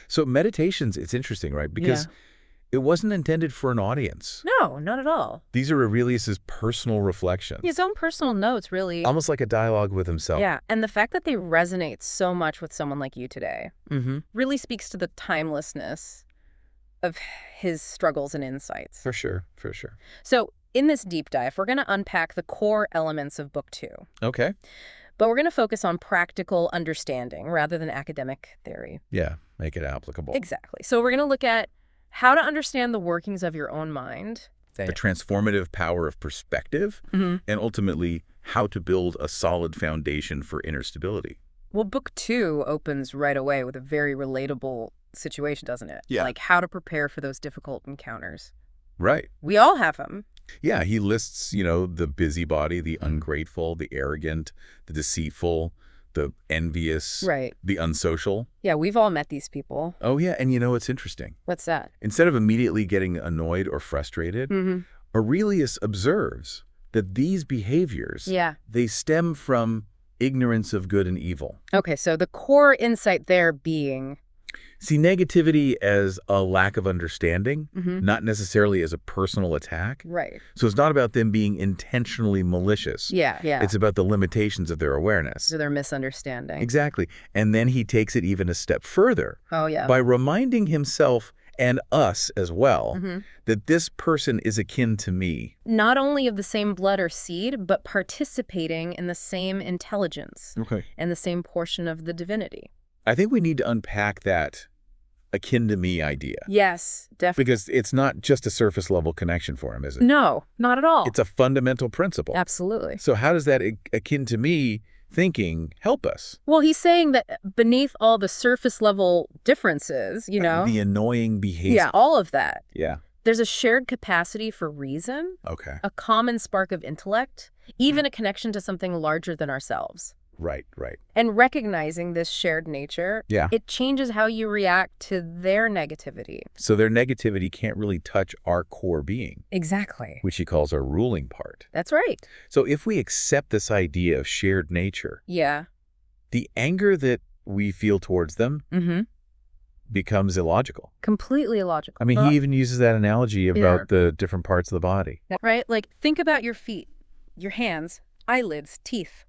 So meditations, it's interesting, right? Because it wasn't intended for an audience. No, not at all. These are Aurelius's personal reflections. His own personal notes, really. Almost like a dialogue with himself. Yeah, and the fact that they resonate so much with someone like you today Mm-hmm. really speaks to the timelessness of his struggles and insights. For sure, for sure. So in this deep dive, we're going to unpack the core elements of Book 2. Okay. But we're going to focus on practical understanding rather than academic theory. Yeah, make it applicable. Exactly. So we're going to look at how to understand the workings of your own mind. The transformative power of perspective, and ultimately how to build a solid foundation for inner stability. Well, Book 2 opens right away with a very relatable situation, doesn't it? Yeah. Like how to prepare for those difficult encounters. Right. We all have them. Yeah, he lists, the busybody, the ungrateful, the arrogant, the deceitful, the envious, Right. the unsocial. Yeah, we've all met these people. Oh, yeah, and it's interesting. What's that? Instead of immediately getting annoyed or frustrated, Aurelius observes that these behaviors, they stem from ignorance of good and evil. Okay, so the core insight there being... See negativity as a lack of understanding, not necessarily as a personal attack. Right. So it's not about them being intentionally malicious. Yeah. It's about the limitations of their awareness. So they're misunderstanding. Exactly. And then he takes it even a step further. Oh, yeah. By reminding himself and us as well that this person is akin to me. Not only of the same blood or seed, but participating in the same intelligence and the same portion of the divinity. I think we need to unpack that akin to me idea. Yes, definitely. Because it's not just a surface level connection for him, is it? No, not at all. It's a fundamental principle. Absolutely. So how does that akin to me thinking help us? Well, he's saying that beneath all the surface level differences, the annoying behavior. Yeah, all of that. Yeah. There's a shared capacity for reason. Okay. A common spark of intellect, even a connection to something larger than ourselves. Right. And recognizing this shared nature, it changes how you react to their negativity. So their negativity can't really touch our core being. Exactly. Which he calls our ruling part. That's right. So if we accept this idea of shared nature, the anger that we feel towards them becomes illogical. Completely illogical. I mean, he even uses that analogy about the different parts of the body. Right? Like, think about your feet, your hands, eyelids, teeth.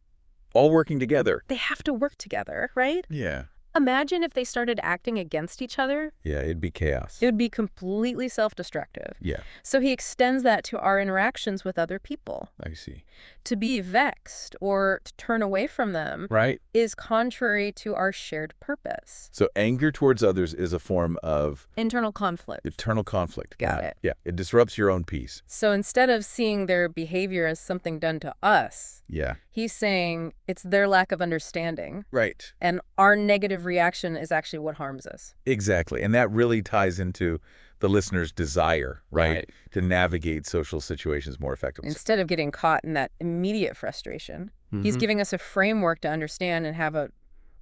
All working together. They have to work together, right? Yeah. Imagine if they started acting against each other. Yeah, it'd be chaos. It would be completely self-destructive. Yeah. So he extends that to our interactions with other people. I see. To be vexed or to turn away from them is contrary to our shared purpose. So anger towards others is a form of... internal conflict. Internal conflict. Got it. Yeah, it disrupts your own peace. So instead of seeing their behavior as something done to us, he's saying it's their lack of understanding. Right. And our negative reaction is actually what harms us. Exactly. And that really ties into the listener's desire, right? To navigate social situations more effectively. Instead of getting caught in that immediate frustration, he's giving us a framework to understand and have a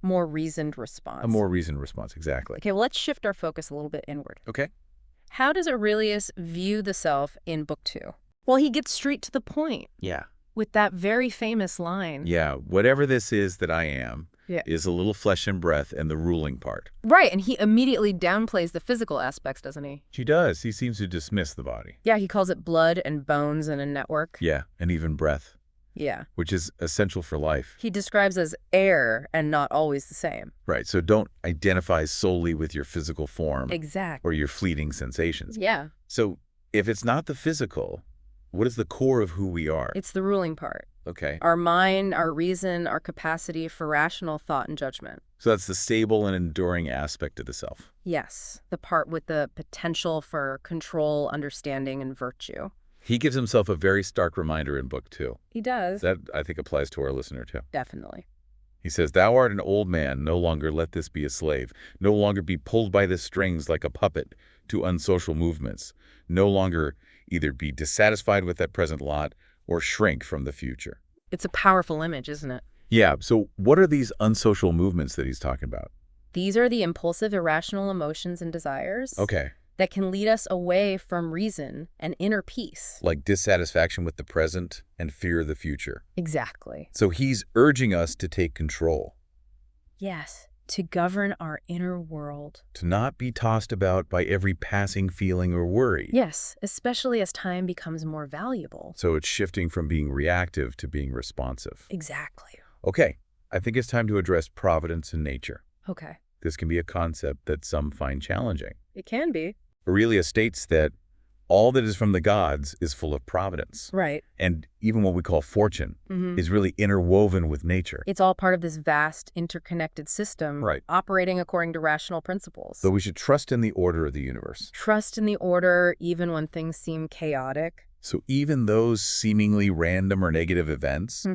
more reasoned response. A more reasoned response, exactly. Okay, well, let's shift our focus a little bit inward. Okay. How does Aurelius view the self in Book 2? Well, he gets straight to the point. Yeah. With that very famous line. Yeah, whatever this is that I am is a little flesh and breath and the ruling part. Right, and he immediately downplays the physical aspects, doesn't he? He does. He seems to dismiss the body. Yeah, he calls it blood and bones and a network. Yeah, and even breath. Yeah. Which is essential for life. He describes as air and not always the same. Right, so don't identify solely with your physical form. Exactly. Or your fleeting sensations. Yeah. So if it's not the physical, what is the core of who we are? It's the ruling part. Okay. Our mind, our reason, our capacity for rational thought and judgment. So that's the stable and enduring aspect of the self. Yes, the part with the potential for control, understanding, and virtue. He gives himself a very stark reminder in Book 2. He does. That, I think, applies to our listener, too. Definitely. He says, "Thou art an old man, no longer let this be a slave. No longer be pulled by the strings like a puppet to unsocial movements. No longer either be dissatisfied with that present lot or shrink from the future." It's a powerful image, isn't it? Yeah, so what are these unsocial movements that he's talking about? These are the impulsive, irrational emotions and desires that can lead us away from reason and inner peace. Like dissatisfaction with the present and fear of the future. Exactly. So he's urging us to take control. Yes, To govern our inner world. To not be tossed about by every passing feeling or worry. Yes, especially as time becomes more valuable. So it's shifting from being reactive to being responsive. Exactly. Okay, I think it's time to address providence in nature. Okay. This can be a concept that some find challenging. It can be. Aurelius states that all that is from the gods is full of providence. Right. And even what we call fortune is really interwoven with nature. It's all part of this vast, interconnected system operating according to rational principles. So we should trust in the order of the universe. Trust in the order even when things seem chaotic. So even those seemingly random or negative events,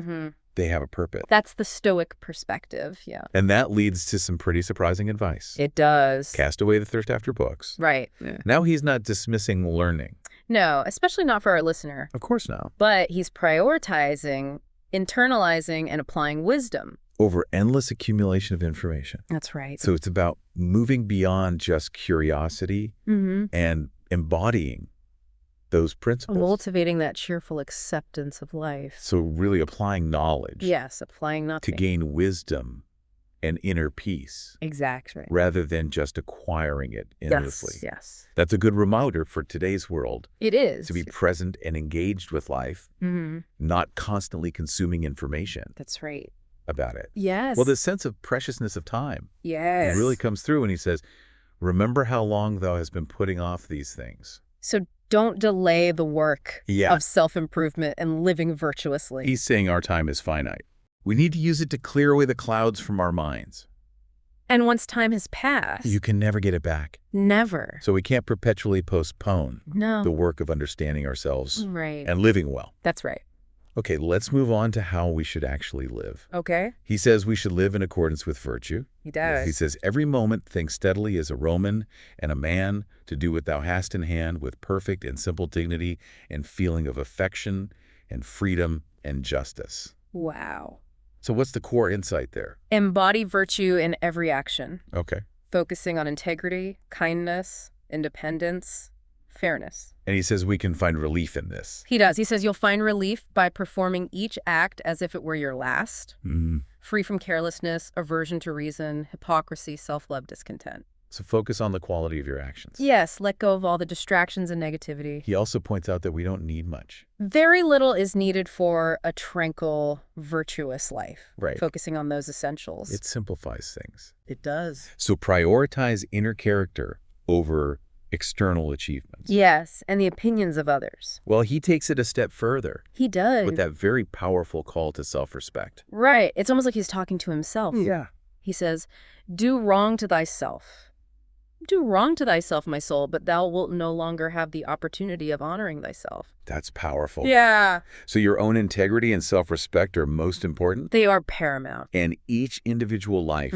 they have a purpose. That's the Stoic perspective, yeah. And that leads to some pretty surprising advice. It does. Cast away the thirst after books. Right. Now he's not dismissing learning. No, especially not for our listener. Of course not. But he's prioritizing, internalizing, and applying wisdom. Over endless accumulation of information. That's right. So it's about moving beyond just curiosity and embodying those principles. Cultivating that cheerful acceptance of life. So really applying knowledge. Yes, applying nothing. To gain wisdom and inner peace. Exactly. Rather than just acquiring it endlessly. Yes. That's a good reminder for today's world. It is. To be present and engaged with life, not constantly consuming information. That's right. About it. Yes. Well, this sense of preciousness of time. Yes. It really comes through when he says, remember how long thou hast been putting off these things. So don't delay the work of self-improvement and living virtuously. He's saying our time is finite. We need to use it to clear away the clouds from our minds. And once time has passed, you can never get it back. Never. So we can't perpetually postpone the work of understanding ourselves and living well. That's right. Okay, let's move on to how we should actually live. Okay. He says we should live in accordance with virtue. He does. He says, every moment think steadily as a Roman and a man to do what thou hast in hand with perfect and simple dignity and feeling of affection and freedom and justice. Wow. So what's the core insight there? Embody virtue in every action. Okay. Focusing on integrity, kindness, independence, fairness. And he says we can find relief in this. He does. He says you'll find relief by performing each act as if it were your last, free from carelessness, aversion to reason, hypocrisy, self-love, discontent. So focus on the quality of your actions. Yes, let go of all the distractions and negativity. He also points out that we don't need much. Very little is needed for a tranquil, virtuous life. Right. Focusing on those essentials. It simplifies things. It does. So prioritize inner character over external achievements. Yes, and the opinions of others. Well, he takes it a step further. He does. With that very powerful call to self-respect. Right. It's almost like he's talking to himself. Yeah. He says, do wrong to thyself. Do wrong to thyself, my soul, but thou wilt no longer have the opportunity of honoring thyself. That's powerful. Yeah. So your own integrity and self-respect are most important? They are paramount. And each individual life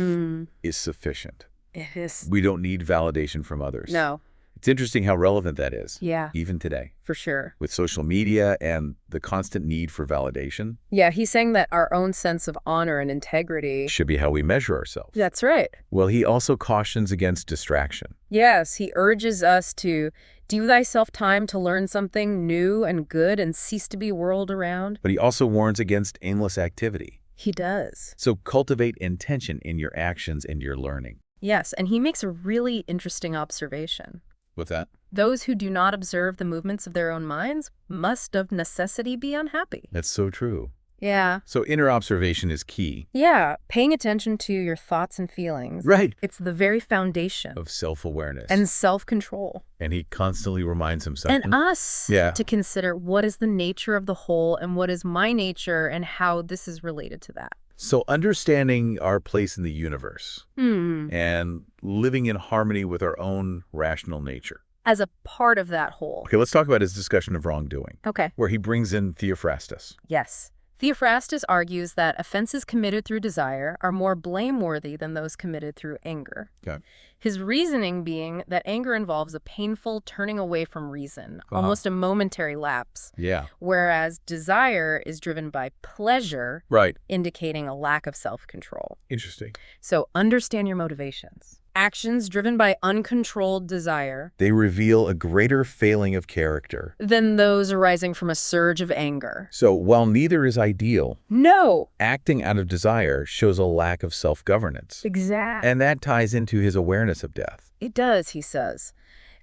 is sufficient. It is. We don't need validation from others. No. It's interesting how relevant that is. Yeah. Even today. For sure. With social media and the constant need for validation. Yeah, he's saying that our own sense of honor and integrity should be how we measure ourselves. That's right. Well, he also cautions against distraction. Yes, he urges us to do thyself time to learn something new and good and cease to be whirled around. But he also warns against aimless activity. He does. So cultivate intention in your actions and your learning. Yes, and he makes a really interesting observation. What's that? Those who do not observe the movements of their own minds must of necessity be unhappy. That's so true. Yeah. So inner observation is key. Yeah, paying attention to your thoughts and feelings. Right. It's the very foundation of self-awareness. And self-control. And he constantly reminds himself. And us to consider what is the nature of the whole and what is my nature and how this is related to that. So understanding our place in the universe and living in harmony with our own rational nature. As a part of that whole. Okay, let's talk about his discussion of wrongdoing. Okay. Where he brings in Theophrastus. Yes. Theophrastus argues that offenses committed through desire are more blameworthy than those committed through anger. Okay. His reasoning being that anger involves a painful turning away from reason, almost a momentary lapse. Yeah. Whereas desire is driven by pleasure, right, indicating a lack of self-control. Interesting. So understand your motivations. Actions driven by uncontrolled desire They reveal a greater failing of character. than those arising from a surge of anger. So while neither is ideal, No! acting out of desire shows a lack of self-governance. Exact. And that ties into his awareness of death. It does, he says.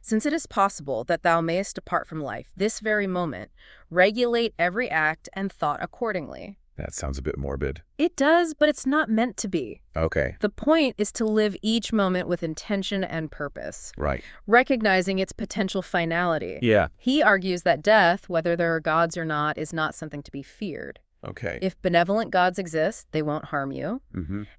Since it is possible that thou mayest depart from life this very moment, regulate every act and thought accordingly. That sounds a bit morbid. It does, but it's not meant to be. Okay. The point is to live each moment with intention and purpose, Right. recognizing its potential finality. Yeah. He argues that death, whether there are gods or not, is not something to be feared. Okay. If benevolent gods exist, they won't harm you.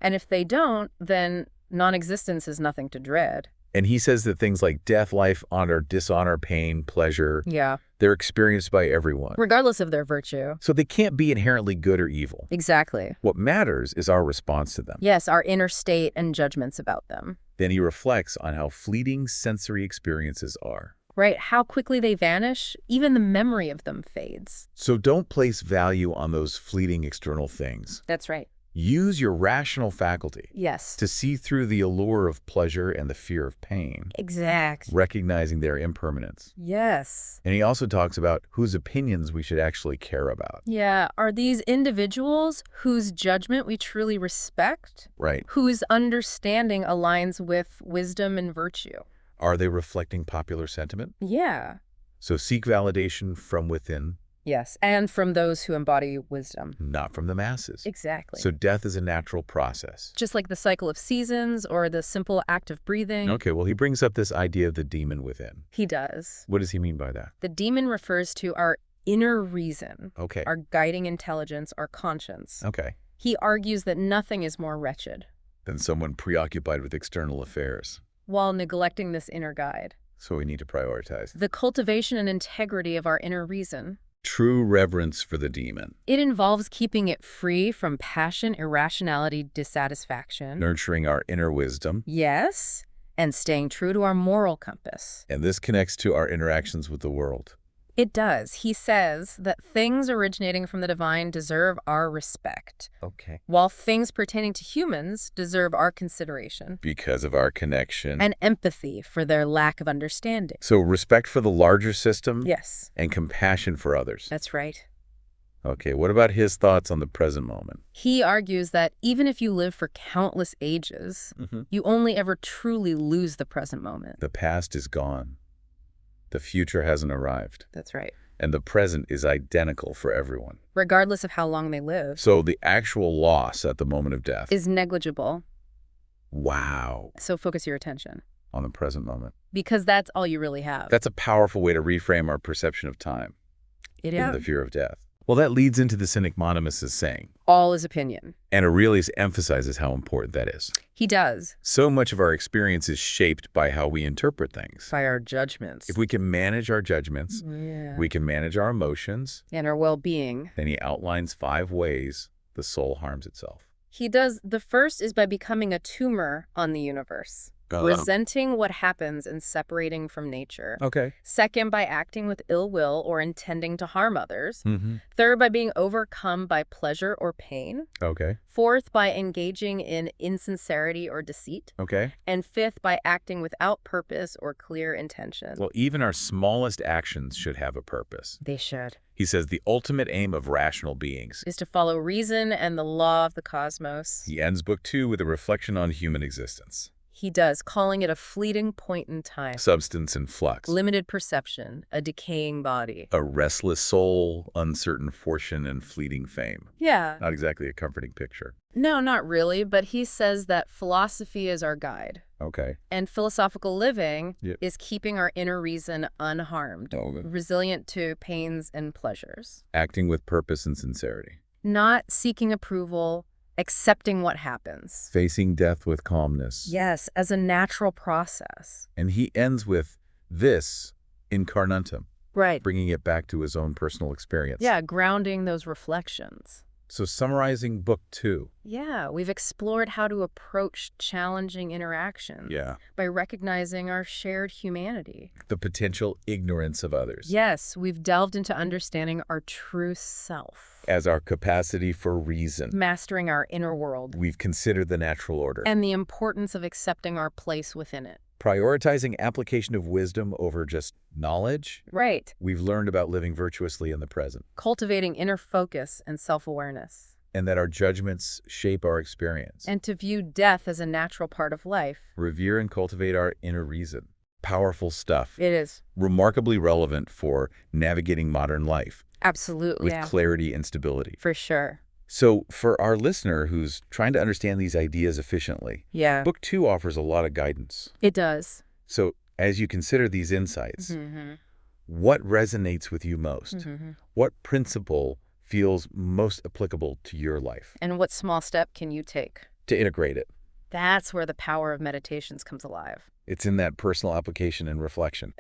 And if they don't, then non-existence is nothing to dread. And he says that things like death, life, honor, dishonor, pain, pleasure, Yeah. they're experienced by everyone. Regardless of their virtue. So they can't be inherently good or evil. Exactly. What matters is our response to them. Yes, our inner state and judgments about them. Then he reflects on how fleeting sensory experiences are. Right, how quickly they vanish, even the memory of them fades. So don't place value on those fleeting external things. That's right. Use your rational faculty Yes. to see through the allure of pleasure and the fear of pain, Exact. recognizing their impermanence. Yes. And he also talks about whose opinions we should actually care about. Yeah, are these individuals whose judgment we truly respect? Right. Whose understanding aligns with wisdom and virtue? Are they reflecting popular sentiment? Yeah. So seek validation from within, Yes, and from those who embody wisdom. not from the masses. Exactly. So death is a natural process. Just like the cycle of seasons or the simple act of breathing. Okay, well, he brings up this idea of the demon within. He does. What does he mean by that? The demon refers to our inner reason, Okay. our guiding intelligence, our conscience. Okay. He argues that nothing is more wretched Then someone preoccupied with external affairs. while neglecting this inner guide. So we need to prioritize. The cultivation and integrity of our inner reason. True reverence for the demon. It involves keeping it free from passion, irrationality, dissatisfaction. Nurturing our inner wisdom. Yes, and staying true to our moral compass. And this connects to our interactions with the world. It does. He says that things originating from the divine deserve our respect, Okay. while things pertaining to humans deserve our consideration Because of our connection. and empathy for their lack of understanding. So respect for the larger system. Yes, And compassion for others. that's right. Okay, what about his thoughts on the present moment? He argues that even if you live for countless ages, you only ever truly lose the present moment. The past is gone. The future hasn't arrived. That's right. And the present is identical for everyone. Regardless of how long they live, So the actual loss at the moment of death. is negligible. Wow. So focus your attention, On the present moment. because that's all you really have. That's a powerful way to reframe our perception of time. It And is. the fear of death. Well, that leads into the cynic Monimus's saying. All is opinion. And Aurelius emphasizes how important that is. He does. So much of our experience is shaped by how we interpret things. By our judgments. If we can manage our judgments, we can manage our emotions. And our well-being. Then he outlines 5 ways the soul harms itself. He does. The first is by becoming a tumor on the universe. Resenting what happens and separating from nature. Okay. Second, by acting with ill will or intending to harm others. Mm-hmm. Third, by being overcome by pleasure or pain. Okay. Fourth, by engaging in insincerity or deceit. Okay. And fifth, by acting without purpose or clear intention. Well, even our smallest actions should have a purpose. They should. He says the ultimate aim of rational beings. Is to follow reason and the law of the cosmos. He ends book 2 with a reflection on human existence. He does, calling it a fleeting point in time. Substance in flux. Limited perception, a decaying body. A restless soul, uncertain fortune, and fleeting fame. Yeah. Not exactly a comforting picture. No, not really, but he says that philosophy is our guide. Okay. And philosophical living Yep. is keeping our inner reason unharmed, resilient to pains and pleasures. Acting with purpose and sincerity. Not seeking approval, accepting what happens. Facing death with calmness. Yes, as a natural process. And he ends with this incarnatum, Right. bringing it back to his own personal experience. Yeah, grounding those reflections. So summarizing book 2. Yeah, we've explored how to approach challenging interactions Yeah. by recognizing our shared humanity. The potential ignorance of others. Yes, we've delved into understanding our true self, As our capacity for reason. mastering our inner world, We've considered the natural order. and the importance of accepting our place within it. Prioritizing application of wisdom over just knowledge. Right. We've learned about living virtuously in the present. Cultivating inner focus and self-awareness. And that our judgments shape our experience. And to view death as a natural part of life. Revere and cultivate our inner reason. Powerful stuff. It is. Remarkably relevant for navigating modern life. Absolutely. With clarity and stability. For sure. So for our listener who's trying to understand these ideas efficiently, Yeah. book 2 offers a lot of guidance. It does. So as you consider these insights, Mm-hmm. what resonates with you most? Mm-hmm. What principle feels most applicable to your life? And what small step can you take? To integrate it. That's where the power of meditations comes alive. It's in that personal application and reflection.